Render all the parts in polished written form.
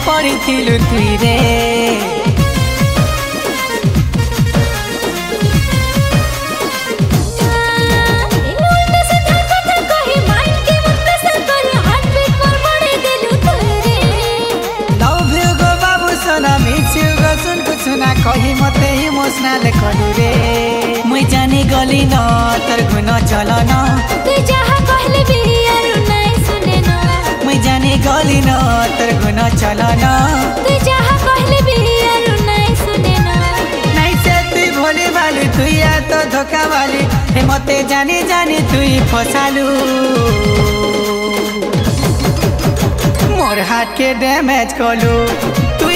पड़ी तुई रे सुना कही मते इमोशनल करू रे मुई जानी गली न तर गुन चल न तू जहाँ कहले भी यार नहीं सुने न मुई जानी गली न तर गुन चल न तू जहाँ कहले भी यार नहीं सुने न नहीं से तू भोली वाली तू या तो धोखा वाली हे मते जानी जानी तू फसालू मोर हाथ के डैमेज कलू तू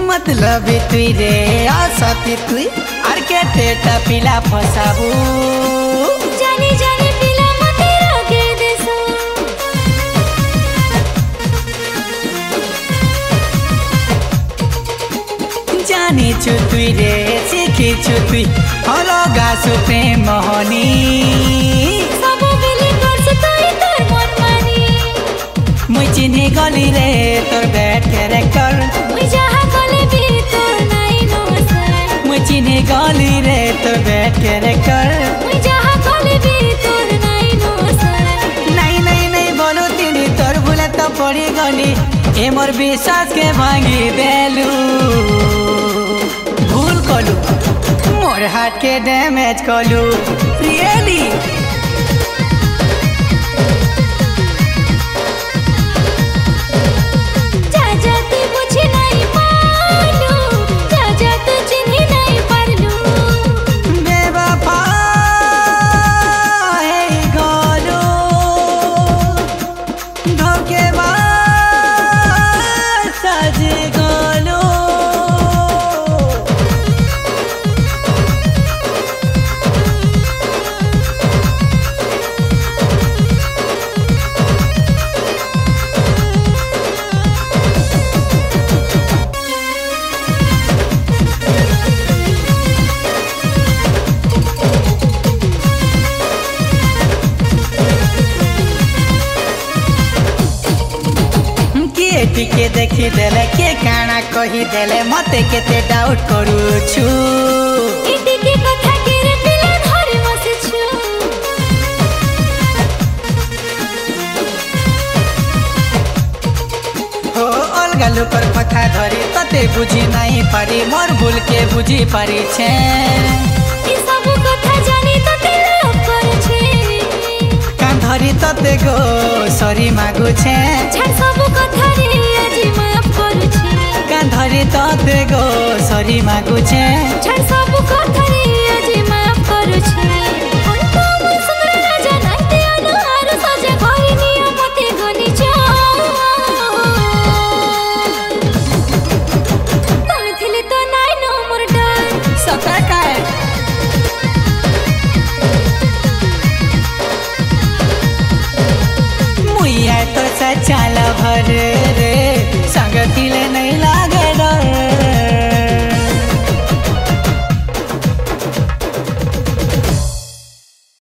मतलब तुई रे आसती तुई आर के तेटा पिला फसाबू जानी जानी पिला मते रोके देसो जानी छु तुई रे सीखी छु तुई अलगा सु प्रेम मोहनी सब बेली करछ तोई तोर मन मानी मुई चिन्हे गली रे तोर बैड कैरेक्टर मुई जहाँ गले भी तोर नहीं नोसर मुई चिन्हे गली रे तोर बैड कैरेक्टर मुई जहाँ गले भी तोर नहीं नोसर नहीं नहीं नहीं बोलो तिनी तोर भूले तो पड़ी गली ए मोर विश्वास के भांगी देलू भूल कलू मोर हाथ के डैमेज कलू रियली के देखी देले के काना कही देले मते केते डाउट करू छु इटी के कथा के रे पिला धरे बसे छु हो अलगा लोकर कथा धरी तते बुझी नहीं पारी मोर भूल के बुझी पारी छे ई सब कथा जानी तते लोभ करे छे कान धरी तते गो सरी मागु छे छाड़ सब कथा रे আজি माफ करू छे कान धरी तते गो सरी मागु छे छाड़ सब कथा